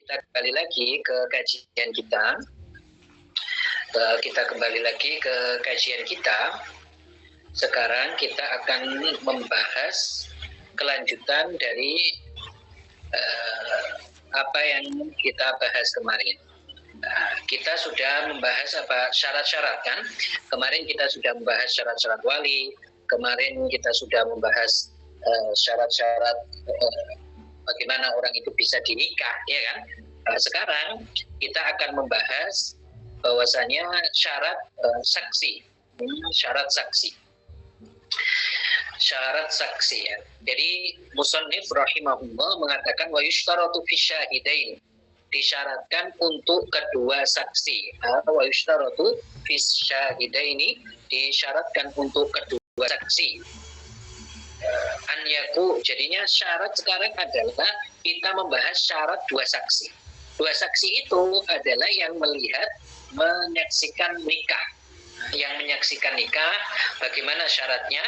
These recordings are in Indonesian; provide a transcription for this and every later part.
Kita kembali lagi ke kajian kita. Kita kembali lagi ke kajian kita. Sekarang kita akan membahas kelanjutan dari apa yang kita bahas kemarin. Kita sudah membahas syarat-syarat kan? Kemarin kita sudah membahas syarat-syarat wali. Kemarin kita sudah membahas syarat-syarat bagaimana orang itu bisa dinikah, ya kan? Sekarang kita akan membahas bahwasanya syarat saksi, syarat saksi. Syarat saksi ya. Jadi musannif rahimahullah mengatakan wa yushtaratu fi syahidain, disyaratkan untuk kedua saksi. Wa yushtaratu fi syahidaini, disyaratkan untuk kedua saksi. Anyaku, jadinya syarat sekarang adalah kita membahas syarat dua saksi. Dua saksi itu adalah yang melihat, menyaksikan nikah. Yang menyaksikan nikah, bagaimana syaratnya?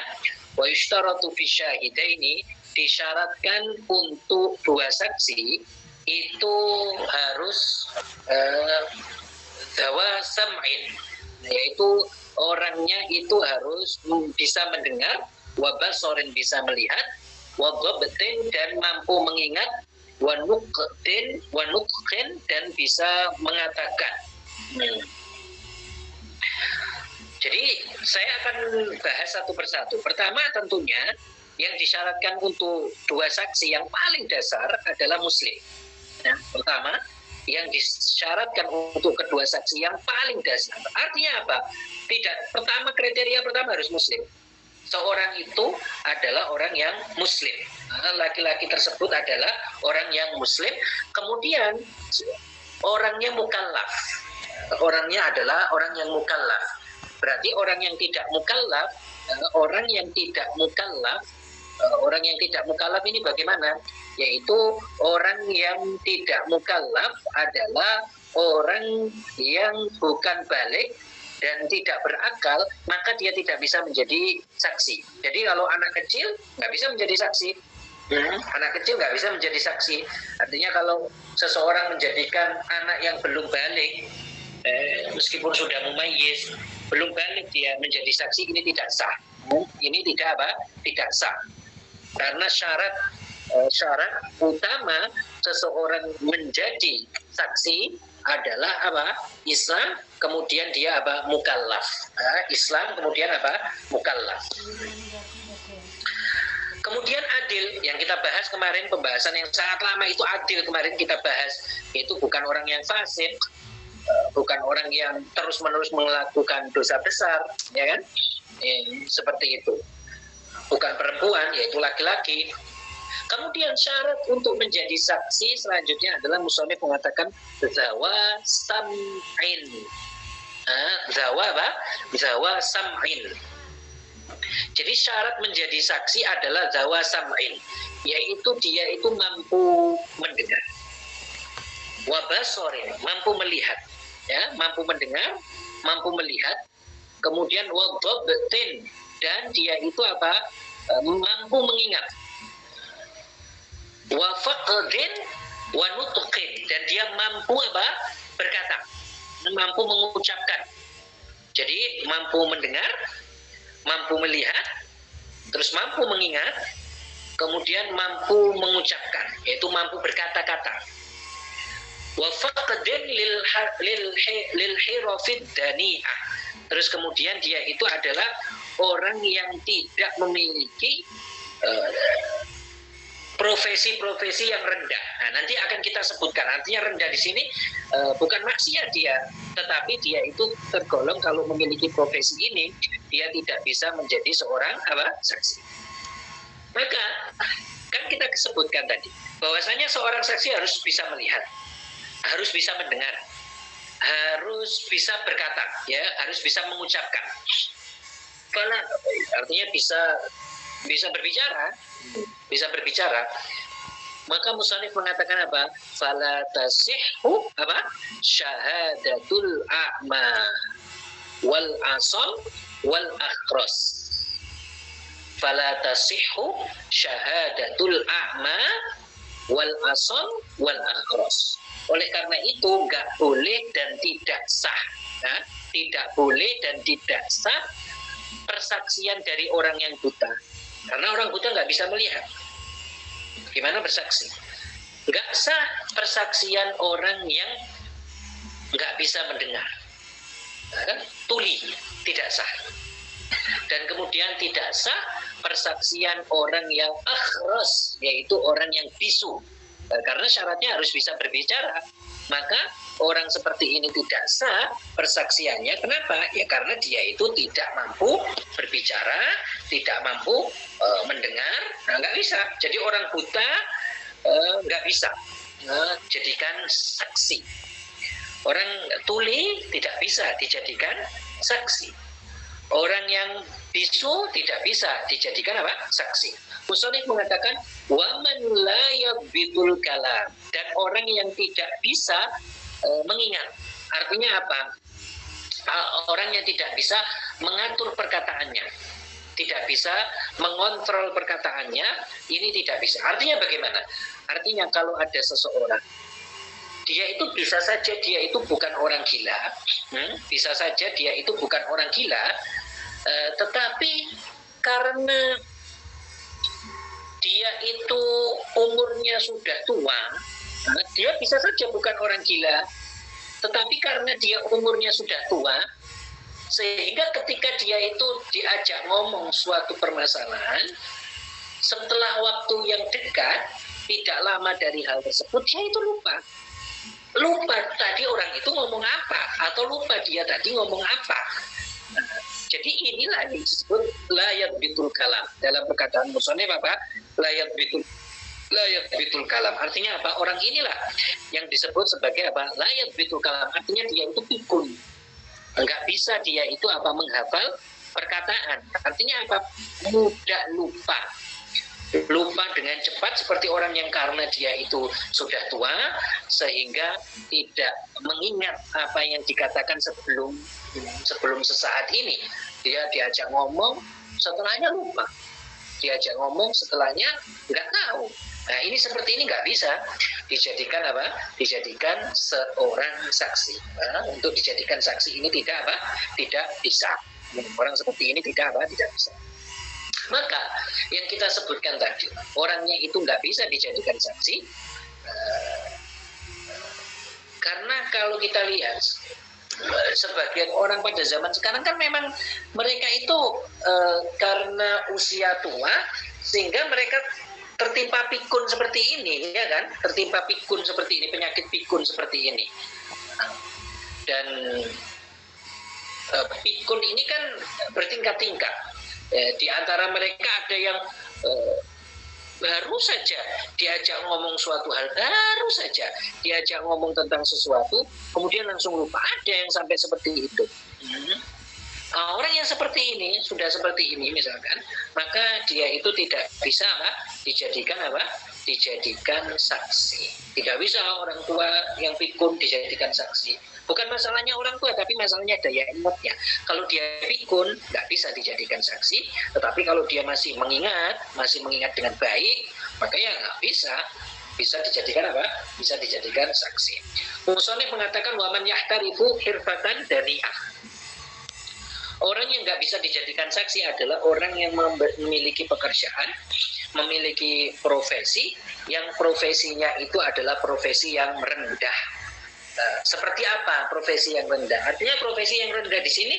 Wa yushtaratu fi syahidaini, disyaratkan untuk dua saksi itu harus dawa sam'in, yaitu orangnya itu harus bisa mendengar, wabasorin bisa melihat, wagobtin dan mampu mengingat, wanukhin dan bisa mengatakan. Jadi saya akan bahas satu persatu. Pertama tentunya yang disyaratkan untuk dua saksi yang paling dasar adalah muslim. Nah, pertama yang disyaratkan untuk kedua saksi yang paling dasar. Artinya apa? Kriteria pertama harus muslim. Seorang itu adalah orang yang muslim. Laki-laki tersebut adalah orang yang muslim. Kemudian orangnya mukallaf. Orangnya adalah orang yang mukallaf. Berarti orang yang tidak mukallaf, orang yang tidak mukallaf ini bagaimana? Yaitu orang yang tidak mukallaf adalah orang yang bukan balik dan tidak berakal, maka dia tidak bisa menjadi saksi. Jadi kalau anak kecil nggak bisa menjadi saksi. Anak kecil nggak bisa menjadi saksi. Artinya kalau seseorang menjadikan anak yang belum balik, meskipun sudah mumayyiz, belum balik dia menjadi saksi, ini tidak sah. Ini tidak sah. Karena syarat utama seseorang menjadi saksi adalah apa? Islam, kemudian dia apa? Mukallaf. Islam, kemudian apa? Mukallaf. Kemudian adil, yang kita bahas kemarin, pembahasan yang sangat lama itu adil kemarin kita bahas, itu bukan orang yang fasik, bukan orang yang terus-menerus melakukan dosa besar, ya kan? Seperti itu. Bukan perempuan, yaitu laki-laki. Kemudian syarat untuk menjadi saksi selanjutnya adalah musannif mengatakan zawa sam'in. Zawa sam'in. Jadi syarat menjadi saksi adalah zawa sam'in, yaitu dia itu mampu mendengar. Wa basorin, mampu melihat. Ya, mampu mendengar, mampu melihat. Kemudian wa dhabtin, dan dia itu apa? Mampu mengingat. Wa faqdin wa nutqin, dan dia mampu apa? Berkata, mampu mengucapkan. Jadi mampu mendengar, mampu melihat, terus mampu mengingat, kemudian mampu mengucapkan, yaitu mampu berkata-kata. Wa faqdin lil hirafid dani'ah, terus kemudian dia itu adalah orang yang tidak memiliki profesi-profesi yang rendah. Nah, nanti akan kita sebutkan. Artinya rendah di sini bukan maksiat dia, tetapi dia itu tergolong kalau memiliki profesi ini, dia tidak bisa menjadi seorang saksi. Maka kan kita sebutkan tadi bahwasanya seorang saksi harus bisa melihat, harus bisa mendengar, harus bisa berkata, ya, harus bisa mengucapkan. Karena artinya bisa berbicara, maka musannif mengatakan apa? Fala tasihhu syahadatul a'ma wal asam wal akhras. Fala tasihhu syahadatul a'ma wal asam wal akhras. Oleh karena itu nggak boleh dan tidak sah, nah, tidak boleh dan tidak sah persaksian dari orang yang buta, karena orang buta nggak bisa melihat. Gimana bersaksi? Nggak sah persaksian orang yang nggak bisa mendengar, nah, tuli, tidak sah. Dan kemudian tidak sah persaksian orang yang akhros, yaitu orang yang bisu, karena syaratnya harus bisa berbicara. Maka orang seperti ini tidak sah persaksiannya. Kenapa? Ya karena dia itu tidak mampu berbicara, tidak mampu mendengar, nah, nggak bisa. Jadi orang buta nggak bisa jadikan saksi. Orang tuli tidak bisa dijadikan saksi. Orang yang bisu tidak bisa dijadikan apa? Saksi. Musonif mengatakan waman la yabidul kalam, dan orang yang tidak bisa mengingat. Artinya apa? Orang yang tidak bisa mengatur perkataannya, tidak bisa mengontrol perkataannya, ini tidak bisa. Artinya bagaimana? Artinya kalau ada seseorang, dia itu bisa saja dia itu bukan orang gila, bisa saja dia itu bukan orang gila, tetapi karena dia itu umurnya sudah tua, dia bisa saja bukan orang gila, tetapi karena dia umurnya sudah tua, sehingga ketika dia itu diajak ngomong suatu permasalahan, setelah waktu yang dekat, tidak lama dari hal tersebut, dia itu lupa tadi orang itu ngomong apa, atau lupa dia tadi ngomong apa. Jadi inilah yang disebut layat bitul kalam. Dalam perkataan musonif apa? Layat bitul kalam. Artinya apa? Orang inilah yang disebut sebagai apa? Layat bitul kalam. Artinya dia itu pikun. Enggak bisa dia itu apa? Menghafal perkataan. Artinya apa? Mudah lupa dengan cepat, seperti orang yang karena dia itu sudah tua sehingga tidak mengingat apa yang dikatakan sebelum sesaat ini. Dia diajak ngomong, setelahnya lupa. Diajak ngomong, setelahnya nggak tahu. Nah, ini seperti ini nggak bisa dijadikan apa? Dijadikan seorang saksi. Nah, untuk dijadikan saksi ini tidak bisa. Orang seperti ini tidak bisa. Maka yang kita sebutkan tadi, orangnya itu nggak bisa dijadikan saksi, karena kalau kita lihat sebagian orang pada zaman sekarang kan memang mereka itu karena usia tua sehingga mereka tertimpa pikun seperti ini, ya kan? Tertimpa pikun seperti ini, penyakit pikun seperti ini. Dan pikun ini kan bertingkat-tingkat. Di antara mereka ada yang baru saja diajak ngomong suatu hal, baru saja diajak ngomong tentang sesuatu, kemudian langsung lupa. Ada yang sampai seperti itu. Orang yang seperti ini, sudah seperti ini misalkan, maka dia itu tidak bisa dijadikan dijadikan saksi. Tidak bisa orang tua yang pikun dijadikan saksi. Bukan masalahnya orang tua, tapi masalahnya daya ingatnya. Kalau dia pikun, nggak bisa dijadikan saksi. Tetapi kalau dia masih mengingat dengan baik, maka ya nggak bisa dijadikan apa? Bisa dijadikan saksi. Musonif mengatakan waman yahtarifu hirfatan dani'ah. Orang yang nggak bisa dijadikan saksi adalah orang yang memiliki pekerjaan, memiliki profesi, yang profesinya itu adalah profesi yang rendah. Seperti apa profesi yang rendah? Artinya profesi yang rendah di sini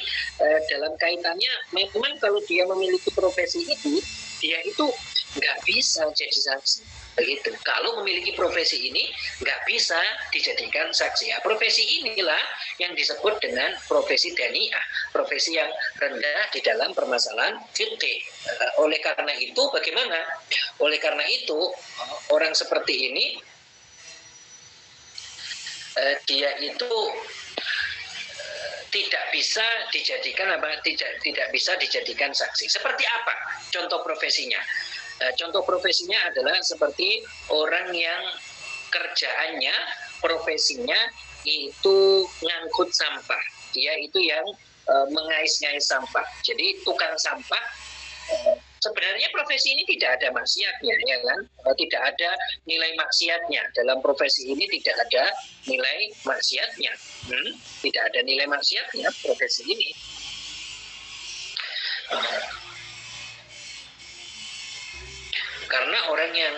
dalam kaitannya memang kalau dia memiliki profesi itu, dia itu nggak bisa jadi saksi. Begitu. Kalau memiliki profesi ini nggak bisa dijadikan saksi. Ya, profesi inilah yang disebut dengan profesi dani'ah, profesi yang rendah di dalam permasalahan fikih. Oleh karena itu bagaimana? Oleh karena itu orang seperti ini dia itu tidak bisa dijadikan tidak bisa dijadikan saksi. Seperti apa contoh profesinya? Contoh profesinya adalah seperti orang yang kerjaannya, profesinya itu ngangkut sampah. Dia itu yang mengais-ngais sampah. Jadi tukang sampah Sebenarnya profesi ini tidak ada maksiatnya, ya kan? Tidak ada nilai maksiatnya dalam profesi ini, tidak ada nilai maksiatnya. Tidak ada nilai maksiatnya profesi ini. Karena orang yang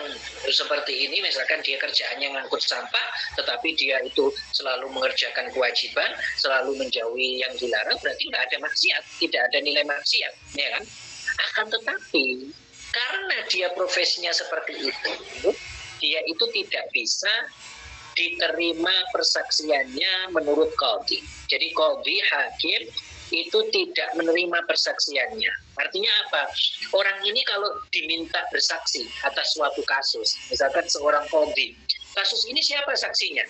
seperti ini, misalkan dia kerjaannya ngangkut sampah, tetapi dia itu selalu mengerjakan kewajiban, selalu menjauhi yang dilarang, berarti nggak ada maksiat, tidak ada nilai maksiat, ya kan? Akan tetapi karena dia profesinya seperti itu, dia itu tidak bisa diterima persaksiannya menurut qadhi. Jadi qadhi, hakim itu tidak menerima persaksiannya. Artinya apa? Orang ini kalau diminta bersaksi atas suatu kasus, misalkan seorang qadhi, kasus ini siapa saksinya?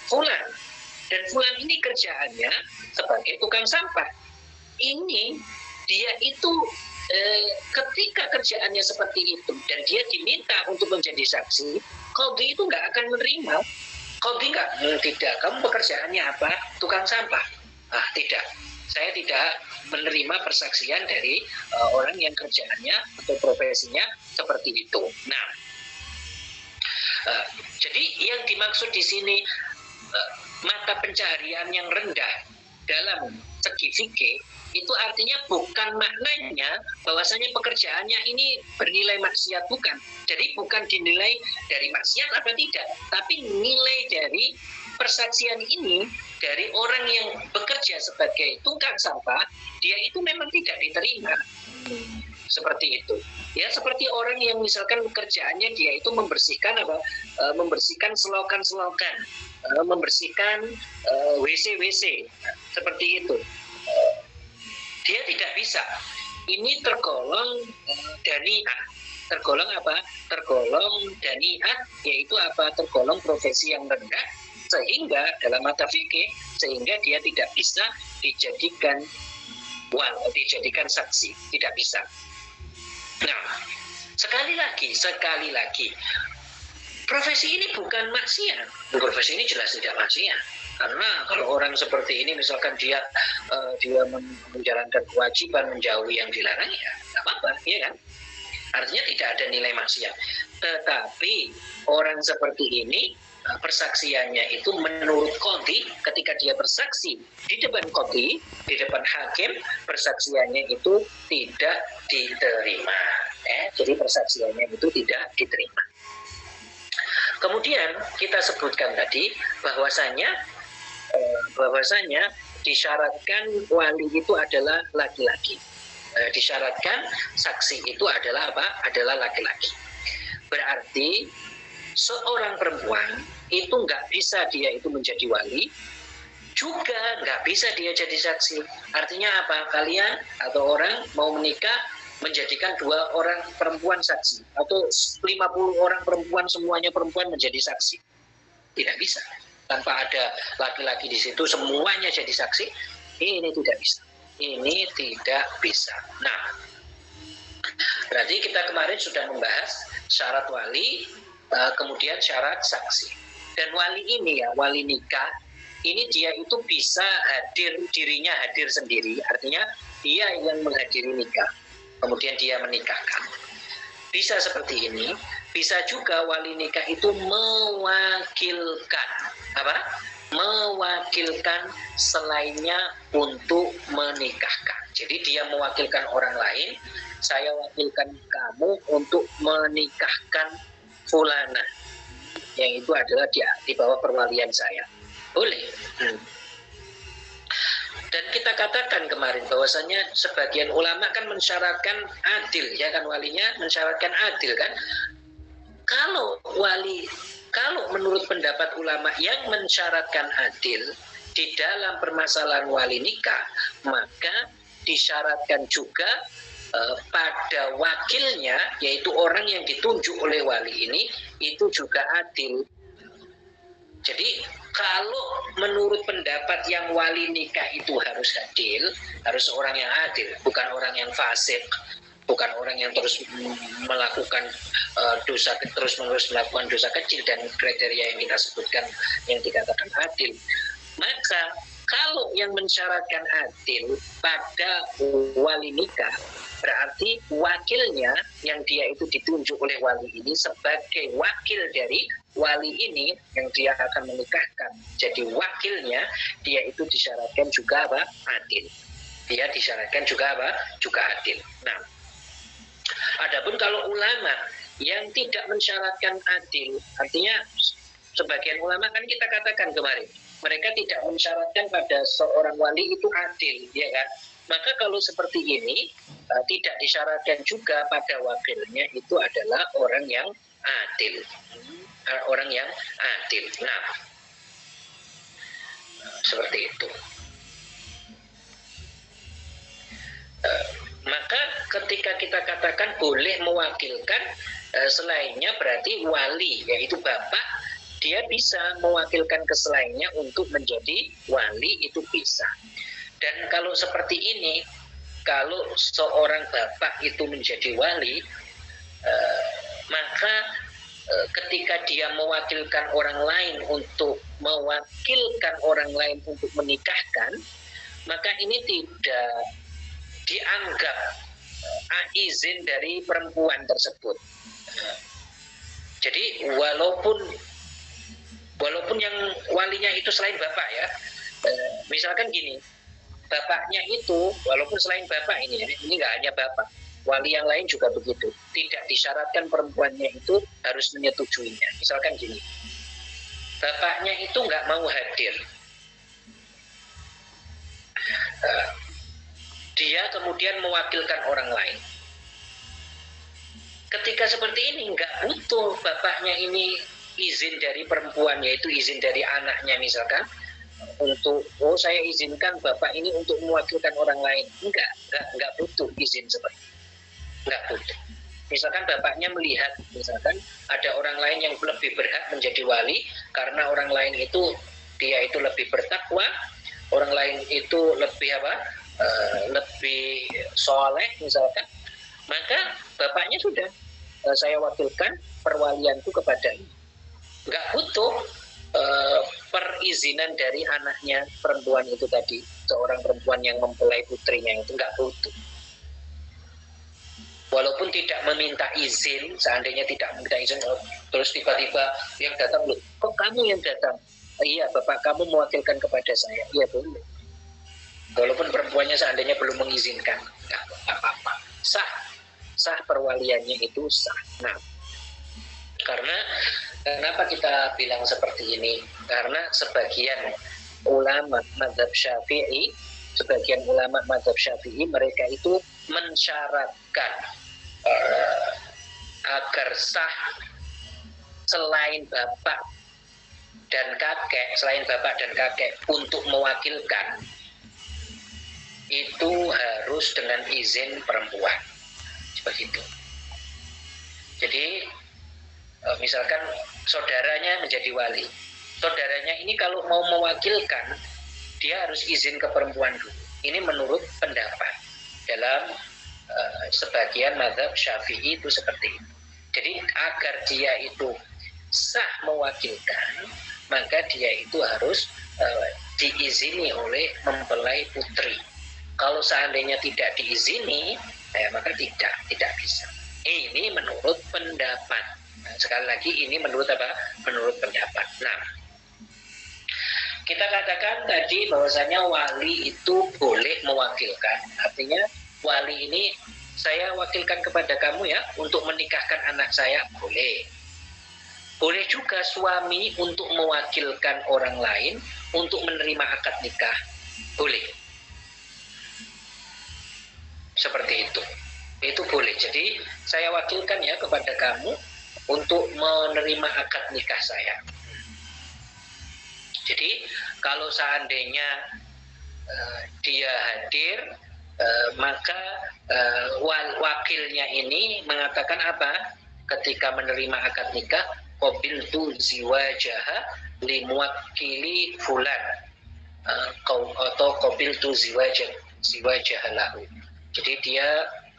Fulan. Dan Fulan ini kerjaannya sebagai tukang sampah. Ini dia itu ketika kerjaannya seperti itu dan dia diminta untuk menjadi saksi, qadhi itu nggak akan menerima. Qadhi tidak, kamu pekerjaannya apa? Tukang sampah. Tidak. Saya tidak menerima persaksian dari orang yang kerjaannya atau profesinya seperti itu. Nah, jadi yang dimaksud di sini mata pencaharian yang rendah dalam segi fikih itu artinya bukan maknanya bahwasanya pekerjaannya ini bernilai maksiat, bukan. Jadi bukan dinilai dari maksiat apa tidak, tapi nilai dari persaksian ini dari orang yang bekerja sebagai tukang sampah, dia itu memang tidak diterima. Seperti itu. Ya, seperti orang yang misalkan kerjaannya dia itu membersihkan membersihkan selokan-selokan, membersihkan WC-WC, seperti itu. Dia tidak bisa. Ini tergolong dani'ah. Tergolong apa? Tergolong dani'ah, yaitu apa? Tergolong profesi yang rendah, sehingga dalam mata fikih, sehingga dia tidak bisa dijadikan saksi, tidak bisa. Nah, sekali lagi, profesi ini bukan maksiat. Profesi ini jelas tidak maksiat. Karena kalau orang seperti ini, misalkan dia menjalankan kewajiban, menjauhi yang dilarang, ya nggak apa-apa, ya kan? Artinya tidak ada nilai maksiat. Tetapi orang seperti ini, persaksiannya itu menurut qadhi, ketika dia bersaksi di depan qadhi, di depan hakim, persaksiannya itu tidak diterima. Jadi persaksiannya itu tidak diterima. Kemudian kita sebutkan tadi bahwasanya disyaratkan wali itu adalah laki-laki. Disyaratkan saksi itu adalah apa? Adalah laki-laki. Berarti seorang perempuan itu nggak bisa dia itu menjadi wali, juga nggak bisa dia jadi saksi. Artinya apa? Kalian atau orang mau menikah menjadikan 2 orang perempuan saksi, atau 50 orang perempuan semuanya perempuan menjadi saksi. Tidak bisa. Tanpa ada laki-laki di situ semuanya jadi saksi, ini tidak bisa. Ini tidak bisa. Nah, berarti kita kemarin sudah membahas syarat wali, kemudian syarat saksi. Dan wali ini ya, wali nikah, ini dia itu bisa dirinya hadir sendiri. Artinya dia yang menghadiri nikah, kemudian dia menikahkan. Bisa seperti ini. Bisa juga wali nikah itu mewakilkan. Apa? Mewakilkan selainnya untuk menikahkan. Jadi dia mewakilkan orang lain, saya wakilkan kamu untuk menikahkan fulana, yang itu adalah di bawah perwalian saya. Boleh. Dan kita katakan kemarin bahwasanya sebagian ulama kan mensyaratkan adil, ya kan, walinya mensyaratkan adil kan. Kalau menurut pendapat ulama yang mensyaratkan adil di dalam permasalahan wali nikah, maka disyaratkan juga pada wakilnya, yaitu orang yang ditunjuk oleh wali ini, itu juga adil. Jadi kalau menurut pendapat yang wali nikah itu harus adil, harus orang yang adil, bukan orang yang fasik, bukan orang yang terus melakukan dosa, terus-menerus melakukan dosa kecil dan kriteria yang kita sebutkan yang dikatakan adil. Maka kalau yang mensyaratkan adil pada wali nikah berarti wakilnya yang dia itu ditunjuk oleh wali ini sebagai wakil dari wali ini yang dia akan menikahkan. Jadi wakilnya dia itu disyaratkan juga apa? Adil. Dia disyaratkan juga apa? Juga adil. Nah, adapun kalau ulama yang tidak mensyaratkan adil, artinya sebagian ulama kan kita katakan kemarin, mereka tidak mensyaratkan pada seorang wali itu adil, ya kan? Maka kalau seperti ini tidak disyaratkan juga pada wakilnya itu adalah orang yang adil, orang yang adil. Nah, seperti itu. Maka ketika kita katakan boleh mewakilkan selainnya, berarti wali, yaitu bapak, dia bisa mewakilkan ke selainnya untuk menjadi wali, itu bisa. Dan kalau seperti ini, kalau seorang bapak itu menjadi wali, maka ketika dia mewakilkan orang lain untuk menikahkan, maka ini tidak dianggap izin dari perempuan tersebut. Jadi walaupun yang walinya itu selain bapak ya, misalkan gini, bapaknya itu walaupun selain bapak ini nggak hanya bapak, wali yang lain juga begitu, tidak disyaratkan perempuannya itu harus menyetujuinya. Misalkan gini, bapaknya itu nggak mau hadir, dia kemudian mewakilkan orang lain. Ketika seperti ini nggak butuh bapaknya ini izin dari perempuan, yaitu izin dari anaknya misalkan, untuk saya izinkan bapak ini untuk mewakilkan orang lain. Enggak butuh izin seperti itu. Enggak butuh. Misalkan bapaknya melihat misalkan ada orang lain yang lebih berhak menjadi wali karena orang lain itu dia itu lebih bertakwa, orang lain itu lebih lebih soleh misalkan, maka bapaknya sudah saya wakilkan perwalianku kepada ini. Enggak butuh perizinan dari anaknya perempuan itu tadi, seorang perempuan yang mempelai putrinya itu enggak butuh. Walaupun tidak meminta izin, seandainya tidak meminta izin, terus tiba-tiba yang datang, loh, kok kamu yang datang? Iya, bapak kamu mewakilkan kepada saya. Iya, boleh. Walaupun perempuannya seandainya belum mengizinkan, enggak apa-apa. Sah perwaliannya itu sah. Nah, karena kenapa kita bilang seperti ini? Karena sebagian ulama mazhab Syafi'i, mereka itu mensyaratkan agar sah selain bapak dan kakek untuk mewakilkan itu harus dengan izin perempuan. Begitu. Jadi misalkan saudaranya menjadi wali, saudaranya ini kalau mau mewakilkan dia harus izin ke perempuan dulu. Ini menurut pendapat dalam sebagian mazhab Syafi'i itu seperti itu. Jadi agar dia itu sah mewakilkan, maka dia itu harus diizini oleh mempelai putri. Kalau seandainya tidak diizini, maka tidak bisa. Ini menurut pendapat. Nah, sekali lagi ini menurut apa? Menurut pendapat. Nah, kita katakan tadi bahwasanya wali itu boleh mewakilkan. Artinya wali ini saya wakilkan kepada kamu ya untuk menikahkan anak saya, boleh. Boleh juga suami untuk mewakilkan orang lain untuk menerima akad nikah, boleh. Seperti itu boleh. Jadi saya wakilkan ya kepada kamu untuk menerima akad nikah saya. Jadi kalau seandainya dia hadir, maka wakilnya ini mengatakan apa? Ketika menerima akad nikah, qabiltu ziwajaha li muwakkili fulan, atau qabiltu ziwajaha lahu. Jadi dia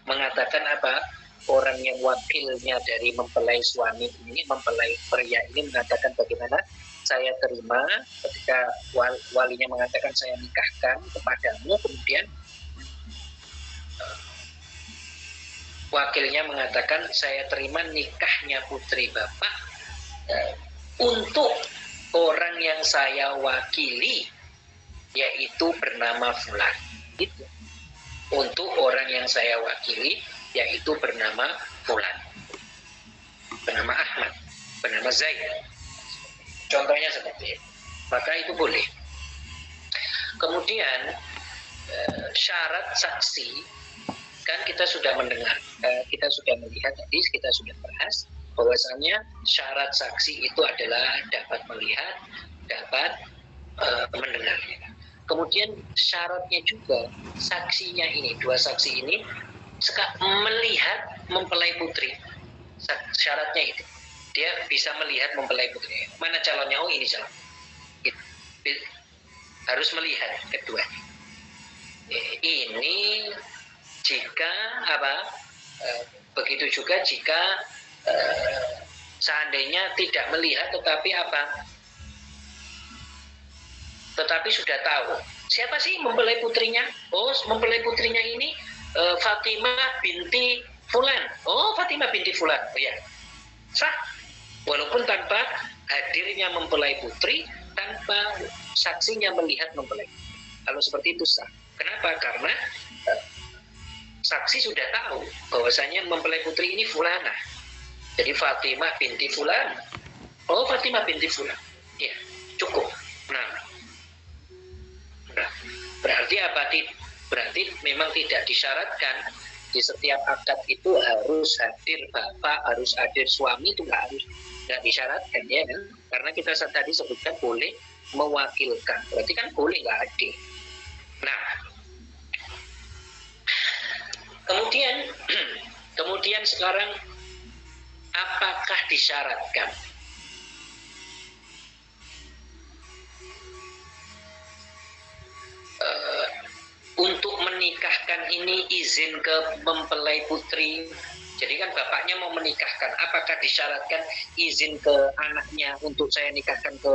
mengatakan apa? Orang yang wakilnya dari mempelai suami ini, mempelai pria ini mengatakan bagaimana saya terima ketika walinya mengatakan saya nikahkan kepadamu, kemudian wakilnya mengatakan saya terima nikahnya putri Bapak untuk orang yang saya wakili, yaitu bernama Fulan. Itu. Untuk orang yang saya wakili, yaitu bernama Fulan, bernama Ahmad, bernama Zaid. Contohnya seperti itu. Maka itu boleh. Kemudian syarat saksi, kan kita sudah mendengar, kita sudah melihat tadi, kita sudah bahas bahwasannya syarat saksi itu adalah dapat melihat, dapat mendengar. Kemudian syaratnya juga saksinya ini, dua saksi ini melihat mempelai putri. Syaratnya itu dia bisa melihat mempelai putri. Mana calonnya? Oh, ini calon. Harus melihat kedua. Ini jika begitu juga jika seandainya tidak melihat tetapi sudah tahu siapa sih mempelai putrinya. Oh, mempelai putrinya ini Fatimah binti Fulan. Oh, Fatimah binti Fulan. Oh ya, sah. Walaupun tanpa hadirnya mempelai putri, tanpa saksinya melihat mempelai putri. Kalau seperti itu sah. Kenapa? Karena saksi sudah tahu bahwasanya mempelai putri ini Fulana. Jadi Fatimah binti Fulan. Oh, Fatimah binti Fulan. Ya, cukup. Nah, berarti apa? Berarti memang tidak disyaratkan di setiap akad itu harus hadir bapak, harus hadir suami, itu nggak disyaratkan ya kan? Karena kita tadi sebutkan boleh mewakilkan, berarti kan boleh nggak hadir. Nah, kemudian sekarang apakah disyaratkan? Untuk menikahkan ini izin ke mempelai putri. Jadi kan bapaknya mau menikahkan, apakah disyaratkan izin ke anaknya untuk saya nikahkan ke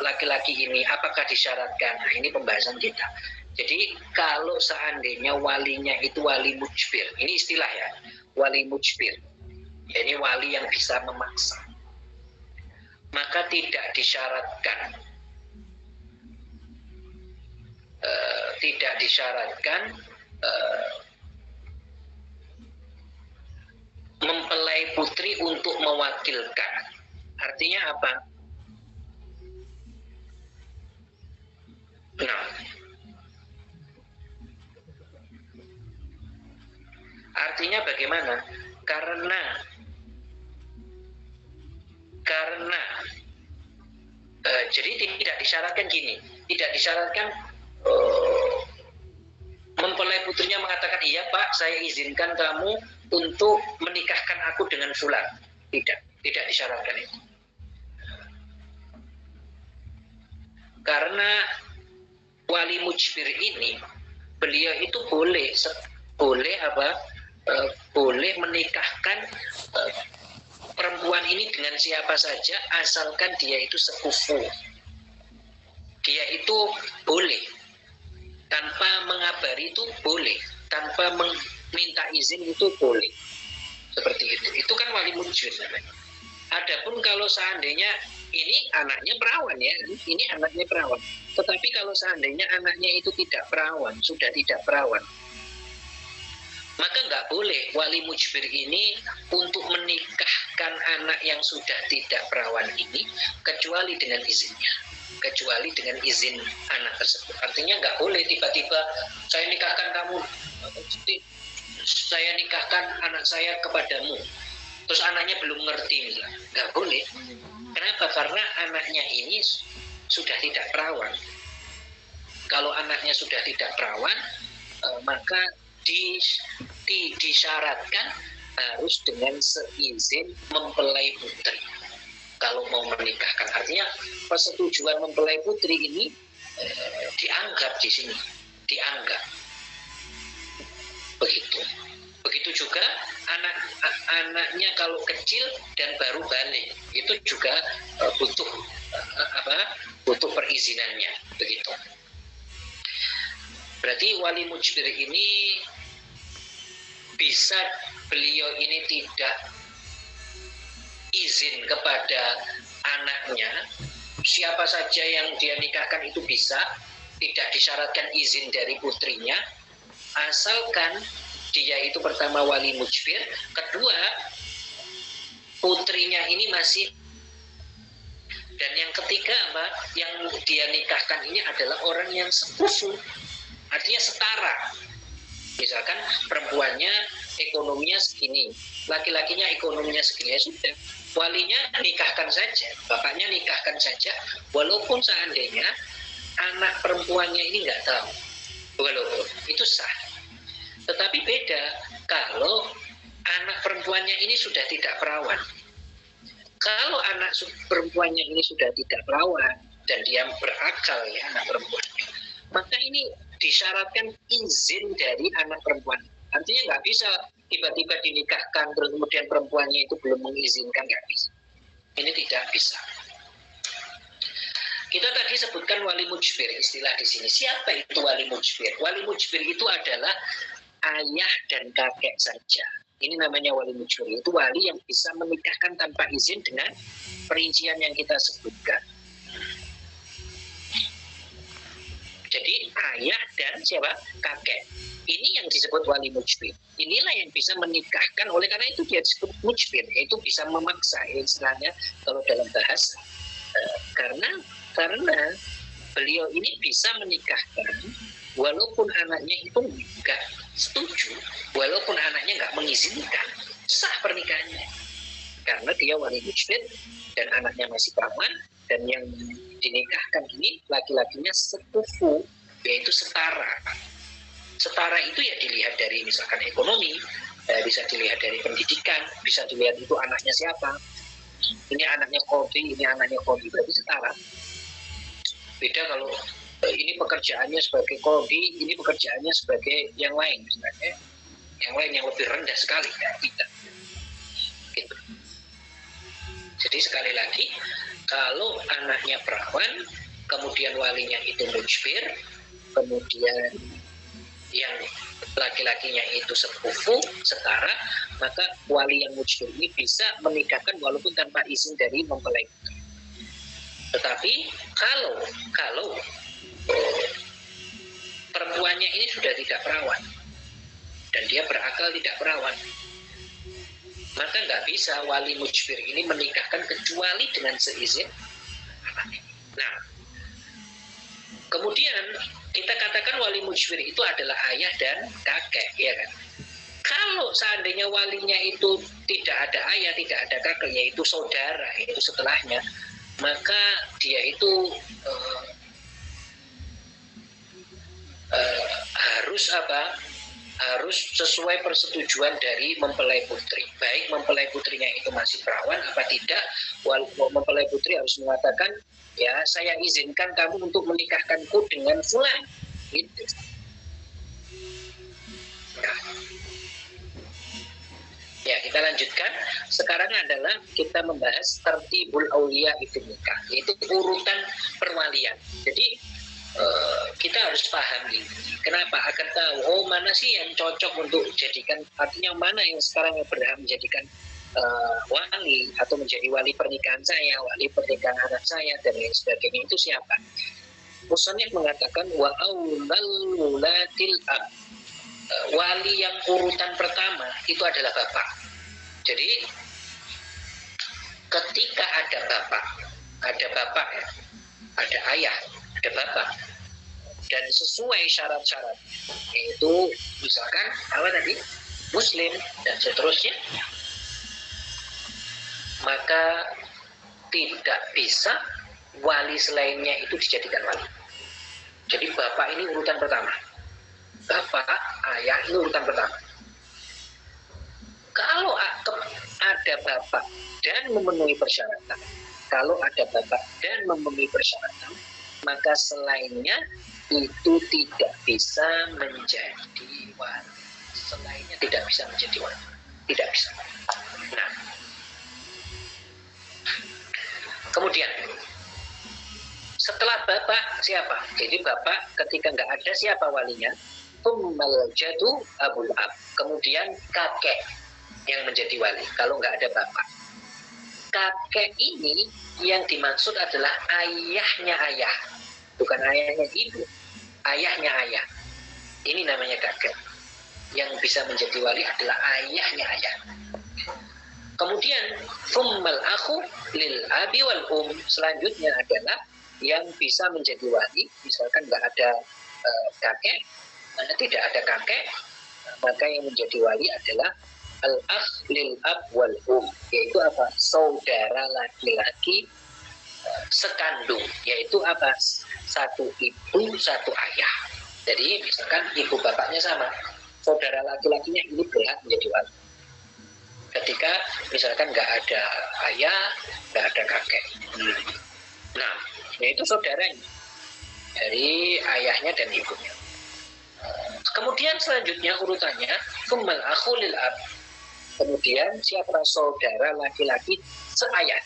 laki-laki ini? Apakah disyaratkan? Nah, ini pembahasan kita. Jadi kalau seandainya walinya itu wali mujbir, ini istilah ya, wali mujbir. Jadi wali yang bisa memaksa, maka tidak disyaratkan. Tidak disyaratkan mempelai putri untuk mewakilkan. Artinya apa? Nah, artinya bagaimana? Karena jadi tidak disyaratkan gini, tidak disyaratkan mempelai putrinya mengatakan iya Pak, saya izinkan kamu untuk menikahkan aku dengan Fulan. Tidak disyaratkan itu. Karena wali mujbir ini, beliau itu boleh menikahkan perempuan ini dengan siapa saja asalkan dia itu sekufu. Dia itu boleh tanpa mengabari, itu boleh, tanpa meminta izin itu boleh. Seperti itu. Itu kan wali mujbir namanya. Adapun kalau seandainya ini anaknya perawan ya, ini anaknya perawan. Tetapi kalau seandainya anaknya itu tidak perawan, sudah tidak perawan, maka nggak boleh wali mujbir ini untuk menikahkan anak yang sudah tidak perawan ini kecuali dengan izinnya, kecuali dengan izin anak tersebut. Artinya nggak boleh tiba-tiba saya nikahkan kamu, saya nikahkan anak saya kepadamu, terus anaknya belum ngerti, nggak boleh. Kenapa? Karena anaknya ini sudah tidak perawan. Kalau anaknya sudah tidak perawan, maka disyaratkan harus dengan seizin mempelai putri kalau mau menikahkan. Artinya persetujuan mempelai putri ini dianggap di sini, dianggap begitu juga anaknya kalau kecil dan baru balik itu juga butuh perizinannya, begitu. Berarti wali mujbir ini bisa beliau ini tidak izin kepada anaknya, siapa saja yang dia nikahkan itu bisa, tidak disyaratkan izin dari putrinya, asalkan dia itu pertama wali mujbir, kedua putrinya ini masih, dan yang ketiga apa, yang dia nikahkan ini adalah orang yang sekufu, artinya setara. Misalkan perempuannya ekonominya segini, laki-lakinya ekonominya segini, ya sudah, walinya nikahkan saja, bapaknya nikahkan saja, walaupun seandainya anak perempuannya ini nggak tahu, walaupun itu sah. Tetapi beda kalau anak perempuannya ini sudah tidak perawan. Kalau anak perempuannya ini sudah tidak perawan dan dia berakal, ya anak perempuannya, maka ini disyaratkan izin dari anak perempuan. Artinya nggak bisa tiba-tiba dinikahkan terus kemudian perempuannya itu belum mengizinkan, nggak bisa. Ini tidak bisa. Kita tadi sebutkan wali mujbir, istilah di sini. Siapa itu wali mujbir? Wali mujbir itu adalah ayah dan kakek saja. Ini namanya wali mujbir. Itu wali yang bisa menikahkan tanpa izin dengan perincian yang kita sebutkan. Jadi ayah dan siapa? Kakek. Ini yang disebut wali mujbir. Inilah yang bisa menikahkan, oleh karena itu dia disebut mujbir, yaitu bisa memaksa, istilahnya kalau dalam bahasa. Karena beliau ini bisa menikahkan walaupun anaknya itu nggak setuju, walaupun anaknya nggak mengizinkan, sah pernikahannya. Karena dia wali mujbir dan anaknya masih perawan, dan yang dinikahkan ini laki-lakinya sekufu, yaitu setara. Setara itu ya dilihat dari misalkan ekonomi, bisa dilihat dari pendidikan, bisa dilihat itu anaknya siapa. Ini anaknya Qadhi, ini anaknya Qadhi, berarti setara. Beda kalau ini pekerjaannya sebagai Qadhi, ini pekerjaannya sebagai yang lain, misalnya yang lain yang lebih rendah sekali, ya tidak. Gitu. Jadi sekali lagi, kalau anaknya perawan, kemudian walinya itu mujbir, kemudian yang laki-lakinya itu sepupu, setara, maka wali yang mujbir ini bisa menikahkan walaupun tanpa izin dari mempelai putri. Tetapi kalau perempuannya ini sudah tidak perawan dan dia berakal tidak perawan, maka nggak bisa wali mujbir ini menikahkan kecuali dengan seizin anaknya. Nah, kemudian kita katakan wali mujbir itu adalah ayah dan kakek, ya kan? Kalau seandainya walinya itu tidak ada ayah, tidak ada kakek, yaitu saudara, yaitu setelahnya, maka dia itu harus sesuai persetujuan dari mempelai putri. Baik mempelai putrinya itu masih perawan apa tidak, mempelai putri harus mengatakan, ya saya izinkan kamu untuk menikahkanku dengan fulan. Gitu. Nah. Ya, kita lanjutkan. Sekarang adalah kita membahas tertibul auliya itu nikah, yaitu urutan perwalian. Jadi kita harus paham ini. Kenapa? Agar tahu, mana sih yang cocok untuk jadikan, artinya mana yang sekarang yang berhak menjadikan wali atau menjadi wali pernikahan saya, wali pernikahan anak saya, dan lain sebagainya, itu siapa? Musannif mengatakan wa aulal wulatil ab. Wali yang urutan pertama itu adalah bapak. Jadi ketika ada bapak ya, ada ayah, ada bapak, dan sesuai syarat-syarat, yaitu misalkan apa tadi, muslim dan seterusnya, maka tidak bisa wali selainnya itu dijadikan wali. Jadi bapak ini urutan pertama. Bapak, ayah ini urutan pertama. Kalau ada bapak dan memenuhi persyaratan, maka selainnya itu tidak bisa menjadi wali. Selainnya tidak bisa menjadi wali. Tidak bisa. Nah, kemudian setelah bapak siapa? Jadi bapak ketika nggak ada, siapa walinya? thummal jadu abul ab, kemudian kakek yang menjadi wali kalau nggak ada bapak. Kakek ini yang dimaksud adalah ayahnya ayah, bukan ayahnya ibu, ayahnya ayah. Ini namanya kakek. Yang bisa menjadi wali adalah ayahnya ayah. Kemudian thummal akhu lil abi wal selanjutnya adalah yang bisa menjadi wali, misalkan nggak ada kakek, tidak ada kakek, maka yang menjadi wali adalah al-akh lil ab wal yaitu apa? Saudara laki-laki sekandung, yaitu apa? Satu ibu, satu ayah. Jadi misalkan ibu bapaknya sama, saudara laki-lakinya ini berhak menjadi wali. Ketika misalkan nggak ada ayah, nggak ada kakek. Nah, yaitu saudaranya dari ayahnya dan ibunya. Kemudian selanjutnya urutannya thummal akhu lil ab. Kemudian siapa? Saudara laki-laki seayah.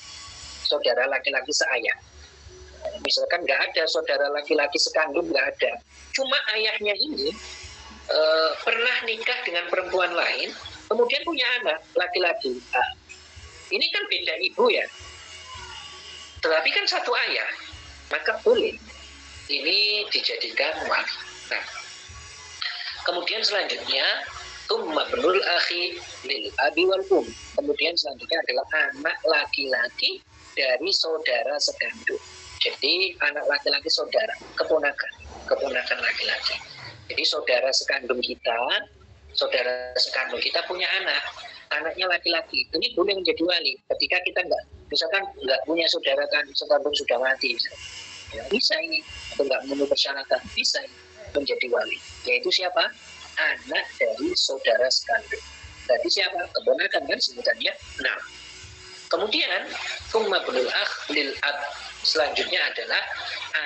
Saudara laki-laki seayah. Misalkan nggak ada saudara laki-laki sekandung, nggak ada. Cuma ayahnya ini pernah nikah dengan perempuan lain, kemudian punya anak laki-laki. Nah, ini kan beda ibu ya, tetapi kan satu ayah, maka boleh ini dijadikan wali. Nah, kemudian selanjutnya thumma ibnul akhi lil abi wal kemudian selanjutnya adalah anak laki-laki dari saudara sekandung. Jadi anak laki-laki saudara, keponakan laki-laki. Jadi saudara sekandung kita punya anak, anaknya laki-laki, ini boleh menjadi wali. Ketika kita misalkan nggak punya saudara sekandung sudah mati, ya, bisa ini, atau nggak memenuhi persyaratan, bisa ini menjadi wali. Yaitu siapa? Anak dari saudara sekandung. Jadi siapa? Keponakan kan sebutannya. Nah, kemudian thumma ibnul akh lil ab, selanjutnya adalah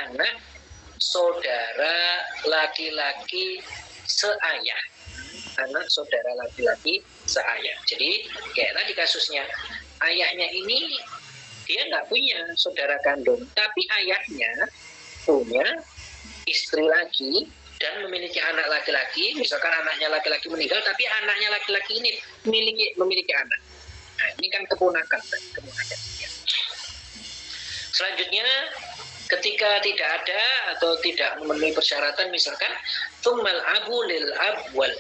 anak saudara laki-laki seayah, anak saudara laki-laki seayah. Jadi kayak tadi kasusnya, ayahnya ini dia nggak punya saudara kandung, tapi ayahnya punya istri lagi dan memiliki anak laki-laki. Misalkan anaknya laki-laki meninggal, tapi anaknya laki-laki ini memiliki anak. Nah, ini kan keponakan. Selanjutnya, ketika tidak ada atau tidak memenuhi persyaratan, misalkan thummal abu lil ab wal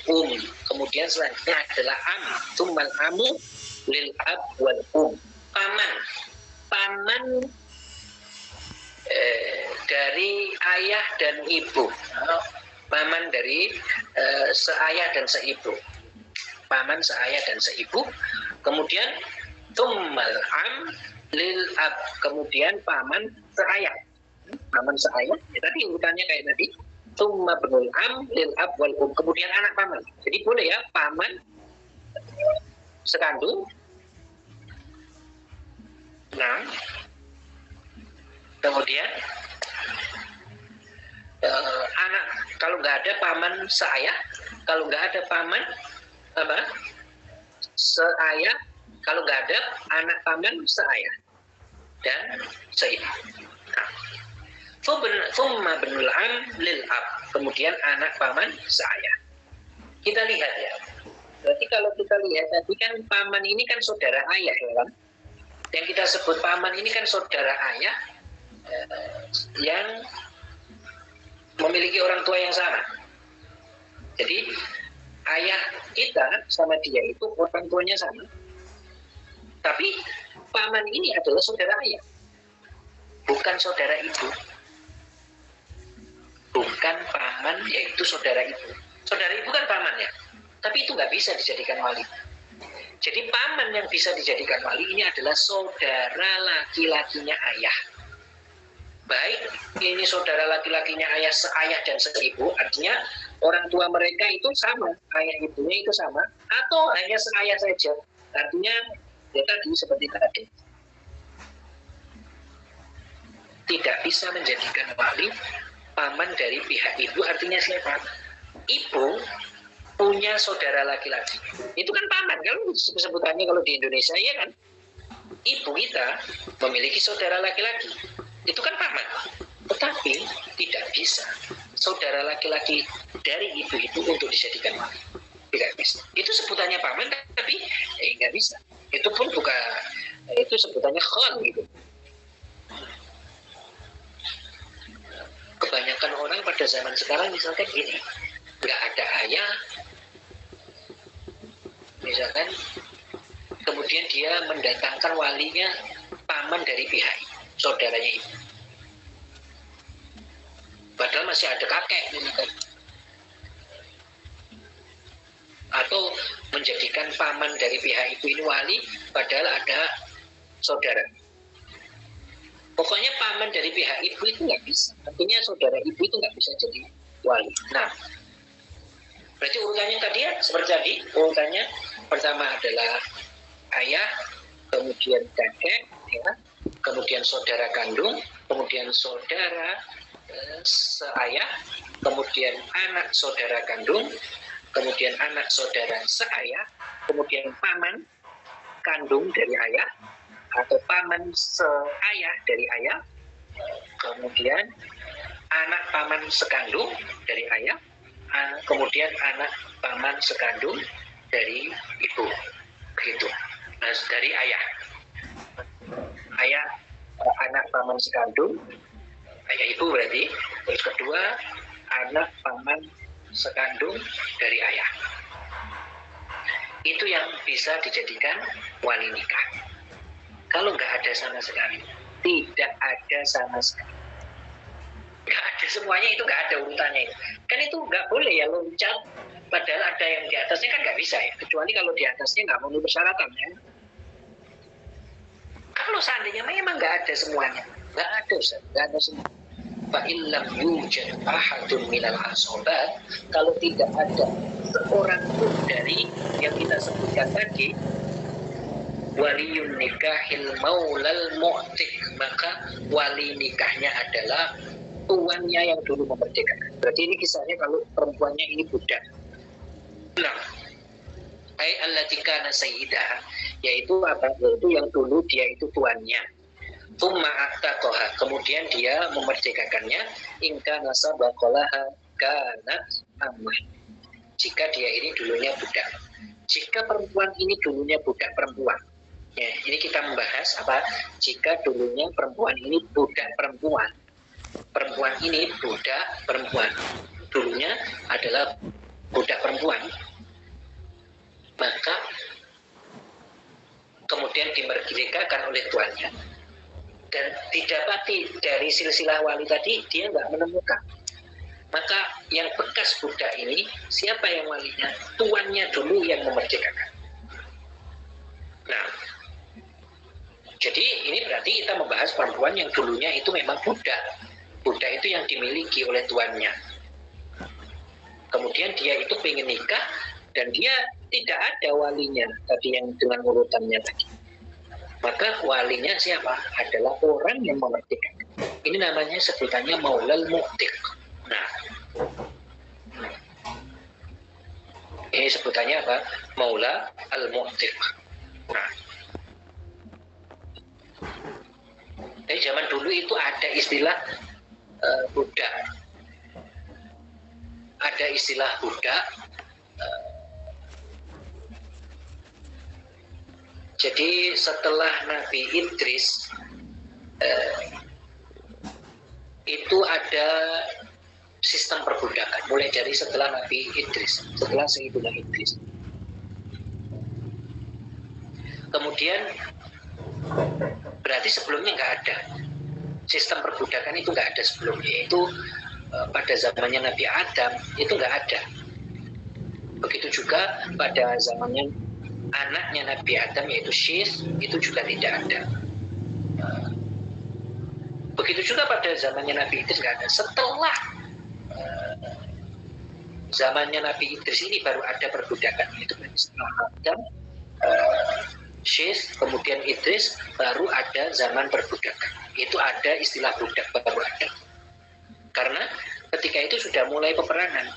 kemudian selanjutnya adalah am, thummal amu lil ab wal paman dari ayah dan ibu, paman dari seayah dan seibu, paman seayah dan seibu. Kemudian thummal am lil ab, kemudian paman seayah, ya, tadi urutannya kayak tadi, thumma ibnul am lil ab wal kemudian anak paman. Jadi boleh ya, paman sekandung. Nah, kemudian anak, kalau nggak ada paman seayah, kalau nggak ada paman seayah, kalau nggak ada anak paman seayah dan seibu. Nah, thumma ibnul am lil ab, kemudian anak paman seayah. Kita lihat ya. Berarti kalau kita lihat tadi kan paman ini kan saudara ayah ya kan. Yang kita sebut paman ini kan saudara ayah yang memiliki orang tua yang sama. Jadi ayah kita sama dia itu orang tuanya sama. Tapi paman ini adalah saudara ayah, bukan saudara ibu. Bukan paman, yaitu saudara ibu. Saudara ibu kan paman ya, tapi itu nggak bisa dijadikan wali. Jadi paman yang bisa dijadikan wali ini adalah saudara laki-lakinya ayah. Baik ini saudara laki-lakinya ayah seayah dan seibu, artinya orang tua mereka itu sama, ayah ibunya itu sama, atau hanya seayah saja, artinya ya tadi seperti tadi. Tidak bisa menjadikan wali paman dari pihak ibu, artinya siapa? Ibu punya saudara laki-laki, itu kan paman, kalau sebutannya kalau di Indonesia ya kan. Ibu kita memiliki saudara laki-laki, itu kan paman. Tetapi tidak bisa saudara laki-laki dari ibu itu untuk dijadikan wali. Tidak bisa. Itu sebutannya paman, tapi nggak bisa. Itu pun bukan, itu sebutannya khol gitu. Kebanyakan orang pada zaman sekarang misalkan gini, nggak ada ayah, misalkan, kemudian dia mendatangkan walinya paman dari pihak saudaranya ibu. Padahal masih ada kakek, misalkan. Atau menjadikan paman dari pihak ibu ini wali, padahal ada saudara. Pokoknya paman dari pihak ibu itu nggak bisa. Artinya saudara ibu itu nggak bisa jadi wali. Nah, berarti urutannya tadi ya, seperti tadi, urutannya pertama adalah ayah, kemudian kakek, ya, kemudian saudara kandung, kemudian saudara seayah, kemudian anak saudara kandung, kemudian anak saudara seayah, kemudian paman kandung dari ayah, atau paman seayah dari ayah, kemudian anak paman sekandung dari ayah, kemudian anak paman sekandung dari ibu, begitu. Nah, dari ayah, anak paman sekandung, ayah ibu berarti. Terus kedua, anak paman sekandung dari ayah. Itu yang bisa dijadikan wali nikah. Kalau nggak ada sama sekali, tidak ada sama sekali, nggak ada semuanya, itu nggak ada urutannya itu. Kan itu nggak boleh ya loncat, padahal ada yang di atasnya kan nggak bisa ya, kecuali kalau di atasnya nggak memenuhi persyaratan ya. Kalau seandainya memang nggak ada semuanya, nggak ada Ustaz, nggak ada semua. Fa'illam yujad ahadun minal asobat, kalau tidak ada seorang pun dari yang kita sebutkan tadi, waliyun nikahil maulal mu'tik, maka wali nikahnya adalah tuannya yang dulu memerdekakan. Berarti ini kisahnya kalau perempuannya ini budak. Nah, ai allati kana sayyidaha, yaitu apa? Yaitu yang dulu dia itu tuannya. Tsumma a'taqaha, kemudian dia memerdekakannya, ingka nasabaqalaha kana amah. Jika dia ini dulunya budak. Jika perempuan ini dulunya budak perempuan. Ya, ini kita membahas apa? Jika dulunya perempuan ini budak perempuan. Perempuan ini budak perempuan. Dulunya adalah budak perempuan. Maka kemudian dimerdekakan oleh tuannya. Dan didapati dari silsilah wali tadi, dia nggak menemukan. Maka yang bekas budak ini, siapa yang walinya? Tuannya dulu yang memerdekakan. Nah, jadi ini berarti kita membahas perempuan yang dulunya itu memang budak. Budak itu yang dimiliki oleh tuannya. Kemudian dia itu pengen nikah, dan dia tidak ada walinya tadi yang dengan urutannya tadi. Maka walinya siapa? Adalah orang yang memerdekakan. Ini namanya sebutannya maulal mu'tik. Nah, ini sebutannya apa? Maula al-mu'tik. Nah, dari zaman dulu itu ada istilah budak. Ada istilah budak. Jadi setelah Nabi Idris itu ada sistem perbudakan, mulai dari setelah Nabi Idris, setelah Sayyidina Idris. Kemudian berarti sebelumnya nggak ada sistem perbudakan, itu nggak ada sebelumnya. Itu pada zamannya Nabi Adam itu nggak ada. Begitu juga pada zamannya anaknya Nabi Adam yaitu Syith, itu juga tidak ada. Begitu juga pada zamannya Nabi Idris nggak ada. Setelah zamannya Nabi Idris ini baru ada perbudakan. Itu setelah Adam, Syith, kemudian Idris, baru ada zaman perbudakan. Itu ada istilah budak baru ada. Karena ketika itu sudah mulai peperangan.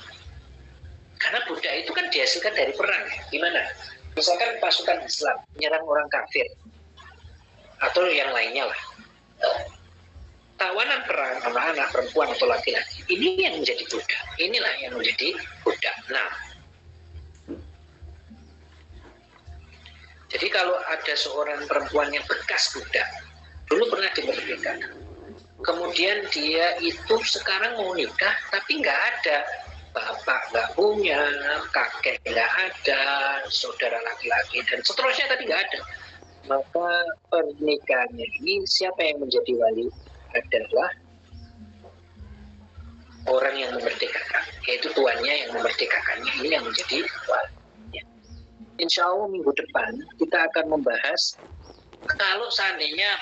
Karena budak itu kan dihasilkan dari perang. Gimana? Misalkan pasukan Islam menyerang orang kafir atau yang lainnya lah, tawanan perang anak-anak perempuan atau laki-laki ini yang menjadi budak, inilah yang menjadi budak. Nah, jadi kalau ada seorang perempuan yang bekas budak, dulu pernah dimerdekakan, kemudian dia itu sekarang mau nikah tapi nggak ada, bapak nggak punya, kakek nggak ada, saudara laki-laki dan seterusnya tadi nggak ada, maka pernikahannya ini siapa yang menjadi wali? Adalah orang yang memerdekakan, yaitu tuannya yang memerdekakannya, ini yang menjadi wali. Insya Allah minggu depan kita akan membahas kalau seandainya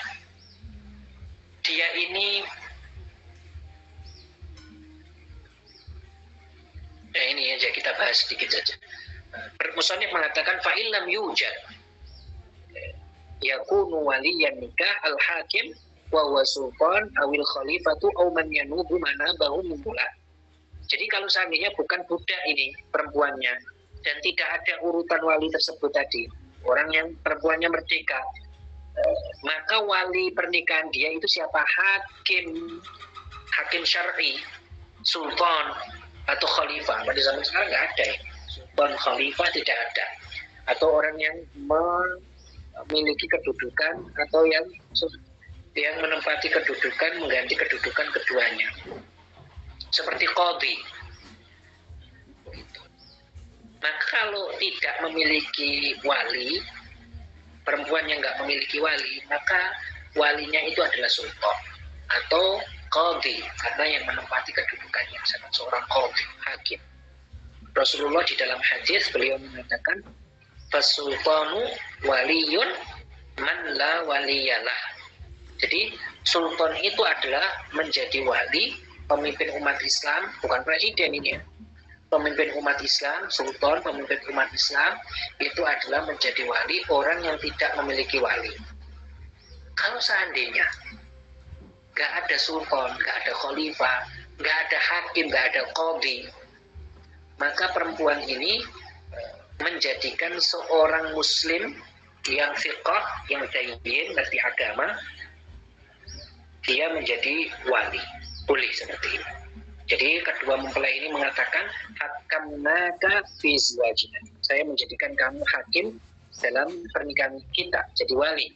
dia ini ini aja kita bahas sedikit saja. Musannif mengatakan fa'ilam yujad yakunu waliyan nikah al-hakim wa huwa sultan awil khalifatu aw man yanubu manabahu mula. Jadi kalau seandainya bukan budak ini perempuannya dan tidak ada urutan wali tersebut tadi, orang yang perempuannya merdeka, maka wali pernikahan dia itu siapa? Hakim syar'i, sultan atau khalifah. Pada zaman sekarang nggak ada ya. Sultan, khalifah tidak ada. Atau orang yang memiliki kedudukan atau yang menempati kedudukan, mengganti kedudukan keduanya, seperti qadhi. Nah, kalau tidak memiliki wali, perempuan yang nggak memiliki wali, maka walinya itu adalah sultan atau qadhi, karena yang menempati kedudukannya seorang qadhi, hakim. Rasulullah di dalam hadis beliau mengatakan fasultanu waliyun man la waliyalah. Jadi sultan itu adalah menjadi wali, pemimpin umat Islam, bukan presiden ini ya. Pemimpin umat Islam, sultan, pemimpin umat Islam itu adalah menjadi wali orang yang tidak memiliki wali. Kalau seandainya nggak ada sultan, nggak ada khalifah, nggak ada hakim, nggak ada qadhi, maka perempuan ini menjadikan seorang muslim yang fiqh, yang dayyin, ngerti agama, dia menjadi wali, boleh seperti ini. Jadi kedua mempelai ini mengatakan hakamnaka fi zawajina, saya menjadikan kamu hakim dalam pernikahan kita, jadi wali.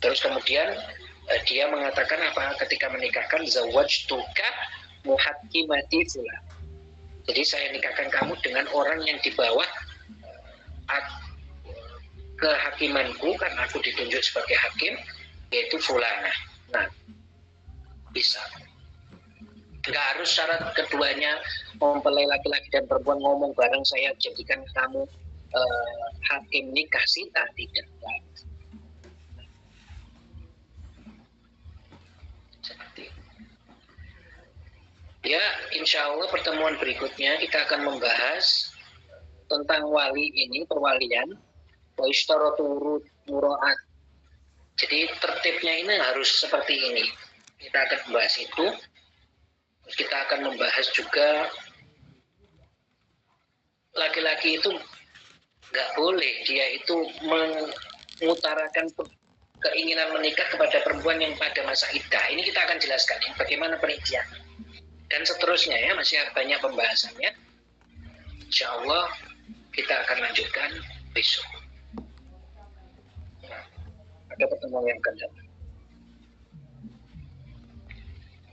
Terus kemudian dia mengatakan apa ketika menikahkan, zawajtuka muhakkimati fulan, jadi saya nikahkan kamu dengan orang yang di bawah kehakimanku karena aku ditunjuk sebagai hakim, yaitu fulana. Nah, bisa. Nggak harus syarat keduanya mempelai laki-laki dan perempuan ngomong bareng, saya jadikan kamu hakim nikah sita, tidak. Seperti ya, insya Allah pertemuan berikutnya kita akan membahas tentang wali ini, perwalian, wa ishtaratu muraat. Jadi tertibnya ini harus seperti ini. Kita akan membahas itu. Kita akan membahas juga laki-laki itu nggak boleh dia itu mengutarakan keinginan menikah kepada perempuan yang pada masa iddah. Ini kita akan jelaskan ya, bagaimana perincian dan seterusnya ya, masih banyak pembahasannya. Insya Allah kita akan lanjutkan besok. Nah, ada pertemuan yang akan datang.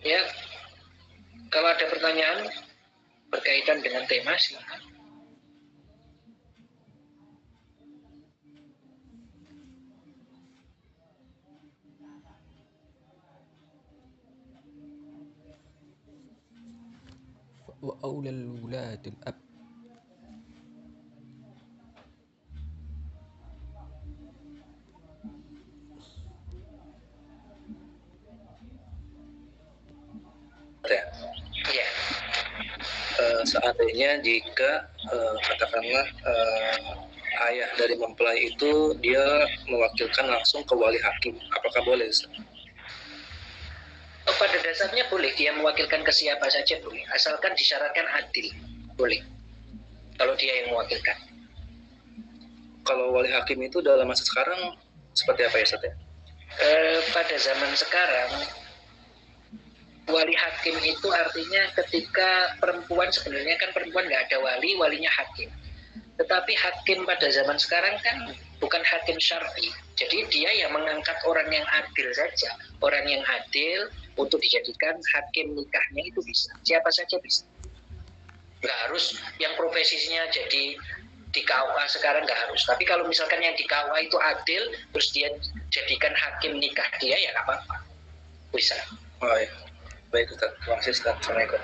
Ya, kalau ada pertanyaan berkaitan dengan tema, silakan. وأولى الولاة الأب. Ya. Seandainya jika katakanlah ayah dari mempelai itu dia mewakilkan langsung ke wali hakim, apakah boleh? Pada dasarnya boleh, dia mewakilkan ke siapa saja boleh, asalkan disyaratkan adil, boleh. Kalau dia yang mewakilkan. Kalau wali hakim itu dalam masa sekarang seperti apa ya, Ustaz ya? Pada zaman sekarang wali hakim itu artinya ketika perempuan, sebenarnya kan perempuan nggak ada wali, walinya hakim. Tetapi hakim pada zaman sekarang kan bukan hakim syar'i. Jadi dia yang mengangkat orang yang adil saja. Orang yang adil untuk dijadikan hakim nikahnya itu bisa. Siapa saja bisa. Nggak harus yang profesinya jadi di KUA sekarang, nggak harus. Tapi kalau misalkan yang di KUA itu adil, terus dia jadikan hakim nikah dia, ya nggak apa-apa. Bisa. Oh ya. Baik Ustaz. Terima kasih Ustaz. Assalamualaikum.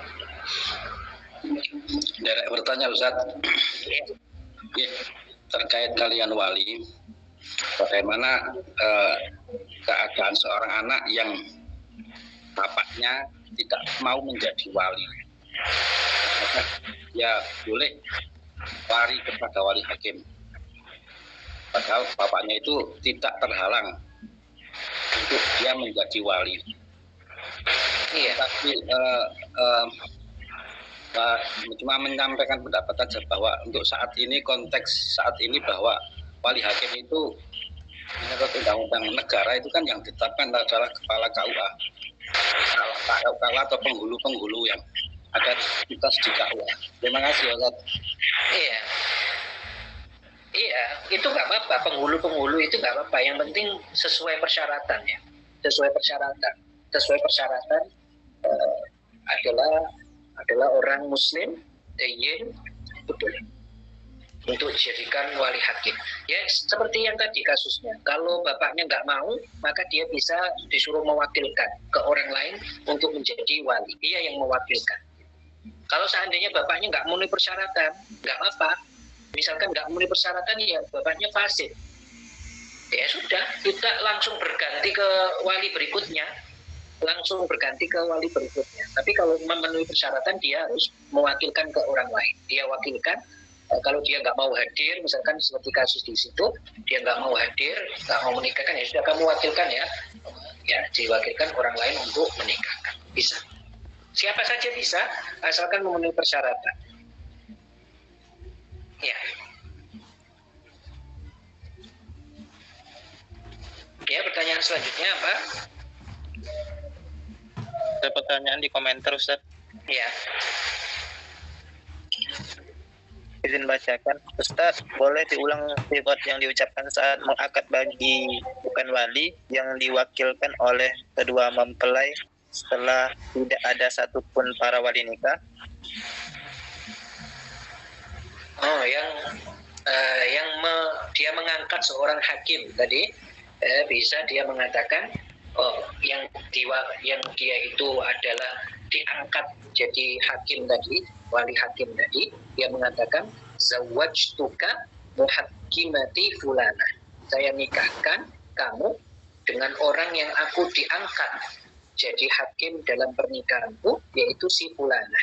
Derek bertanya Ustaz. Ya, terkait kalian wali, bagaimana keadaan seorang anak yang bapaknya tidak mau menjadi wali? Maka ya boleh lari kepada wali hakim, padahal bapaknya itu tidak terhalang untuk dia menjadi wali. Iya. Tapi cuma menyampaikan pendapat saja bahwa untuk saat ini, konteks saat ini, bahwa wali hakim itu menurut undang-undang negara itu kan yang ditetapkan adalah kepala KUA, kepala atau penghulu-penghulu yang ada tugas di KUA. Terima kasih Ustaz. Iya. Iya, itu nggak apa-apa, penghulu-penghulu itu nggak apa-apa. Yang penting sesuai persyaratan ya, sesuai persyaratan. Sesuai persyaratan adalah orang Muslim, dayyin, betul, untuk dijadikan wali hakim. Ya seperti yang tadi kasusnya, kalau bapaknya nggak mau, maka dia bisa disuruh mewakilkan ke orang lain untuk menjadi wali. Dia yang mewakilkan. Kalau seandainya bapaknya nggak memenuhi persyaratan, nggak apa-apa. Misalkan nggak memenuhi persyaratan, ya bapaknya fasid. Ya sudah, kita langsung berganti ke wali berikutnya. Tapi kalau memenuhi persyaratan, dia harus mewakilkan ke orang lain. Dia wakilkan. Kalau dia nggak mau hadir, misalkan seperti kasus di situ, dia nggak mau hadir, nggak mau menikahkan, ya sudah kamu wakilkan ya. Ya, diwakilkan orang lain untuk menikahkan. Bisa. Siapa saja bisa, asalkan memenuhi persyaratan. Ya. Ya, pertanyaan selanjutnya apa? Ada pertanyaan di komentar Ustaz. Ya. Izin bacakan. Ustaz, boleh diulang sifat yang diucapkan saat mengakad bagi bukan wali yang diwakilkan oleh kedua mempelai setelah tidak ada satupun para wali nikah? Oh, dia mengangkat seorang hakim tadi, bisa dia mengatakan, oh, yang dia itu adalah diangkat jadi hakim tadi, wali hakim tadi, dia mengatakan zawwajtuka muhakkimati fulana. Saya nikahkan kamu dengan orang yang aku diangkat jadi hakim dalam pernikahanku, yaitu si fulana.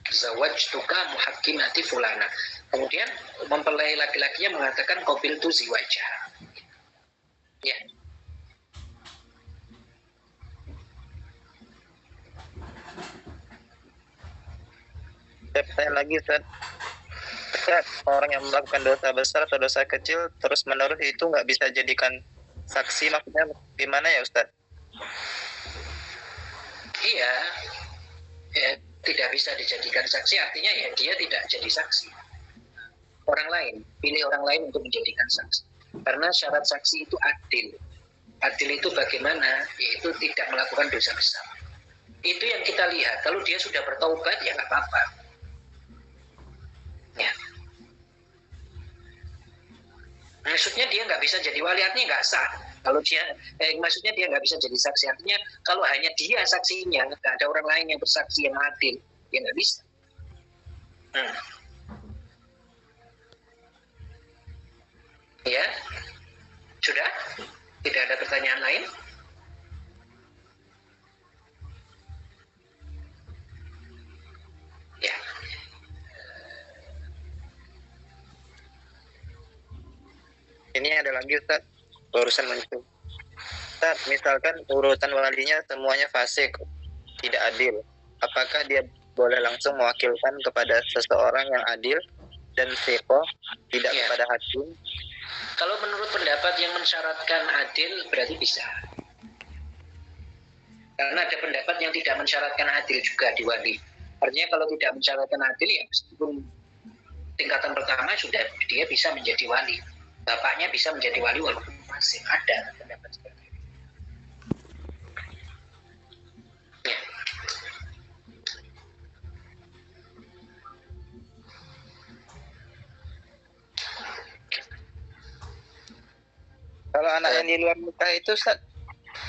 Zawwajtuka muhakkimati fulana. Kemudian mempelai laki-lakinya mengatakan qabiltu ziwajah. Ya. Saya pertanyaan lagi Ustaz. Ustaz, orang yang melakukan dosa besar atau dosa kecil terus menerus itu nggak bisa jadikan saksi, maksudnya gimana ya Ustaz? Iya, ya, tidak bisa dijadikan saksi, artinya ya dia tidak jadi saksi. Orang lain, pilih orang lain untuk menjadikan saksi. Karena syarat saksi itu adil. Adil itu bagaimana? Yaitu tidak melakukan dosa besar. Itu yang kita lihat. Kalau dia sudah bertaubat, ya nggak apa-apa. Ya. Maksudnya dia nggak bisa jadi wali, artinya nggak sah. Kalau dia, maksudnya dia nggak bisa jadi saksi, artinya kalau hanya dia saksinya, nggak ada orang lain yang bersaksi yang adil, dia nggak bisa. Ya, sudah? Tidak ada pertanyaan lain? Ya. Ini ada lagi Ustaz, urusan muncul. Ustaz, misalkan urutan walinya semuanya fasik, tidak adil. Apakah dia boleh langsung mewakilkan kepada seseorang yang adil dan seko, tidak kepada hakim? Kalau menurut pendapat yang mensyaratkan adil berarti bisa. Karena ada pendapat yang tidak mensyaratkan adil juga di wali. Artinya kalau tidak mensyaratkan adil ya meskipun tingkatan pertama sudah dia bisa menjadi wali. Bapaknya bisa menjadi wali walaupun masih ada pendapat seperti itu. Ya. Kalau anak yang di luar nikah itu, Ustaz,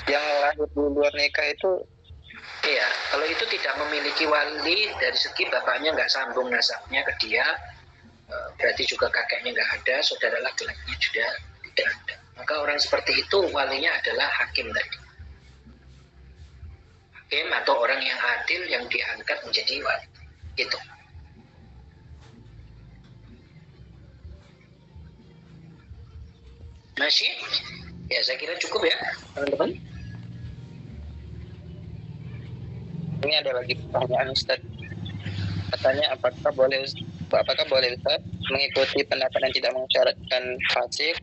yang lahir di luar nikah itu, Iya, kalau itu tidak memiliki wali dari segi bapaknya nggak sambung nasabnya ke dia, berarti juga kakeknya nggak ada, saudara laki-lakinya juga tidak ada. Maka orang seperti itu walinya adalah hakim tadi. Hakim atau orang yang adil yang diangkat menjadi wali. Gitu. Masih? Ya, saya kira cukup ya, teman-teman. ini ada lagi pertanyaan, Ustaz. Katanya apakah boleh Ustaz mengikuti pendapat yang tidak mensyaratkan fasik?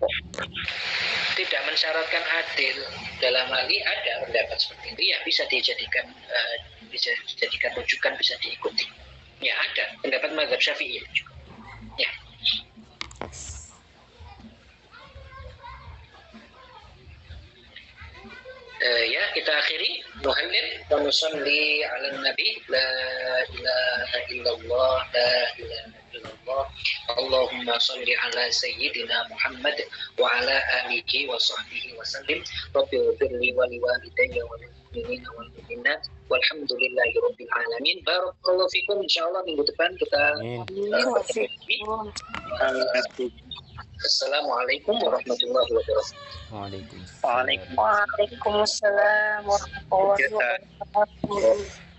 Tidak mensyaratkan adil dalam hal ini ada pendapat seperti ini ya bisa dijadikan rujukan, bisa diikuti. Ya ada pendapat mazhab Syafi'i juga. Ya. Ya kita akhiri. Nuhallil wa nusalli ala nabi la ilaha illallah la ilaha illallah Allahumma salli ala sayyidina Muhammad wa ala alihi wa sahbihi wa sallim rabbi ighfirli wa liwalidayya wa lil mu'minina wal mu'minat walhamdulillahi rabbil alamin. Barakallahu fikum. Insyaallah minggu depan kita Assalamualaikum warahmatullahi wabarakatuh. Waalaikumsalam. Waalaikumsalam warahmatullahi wabarakatuh.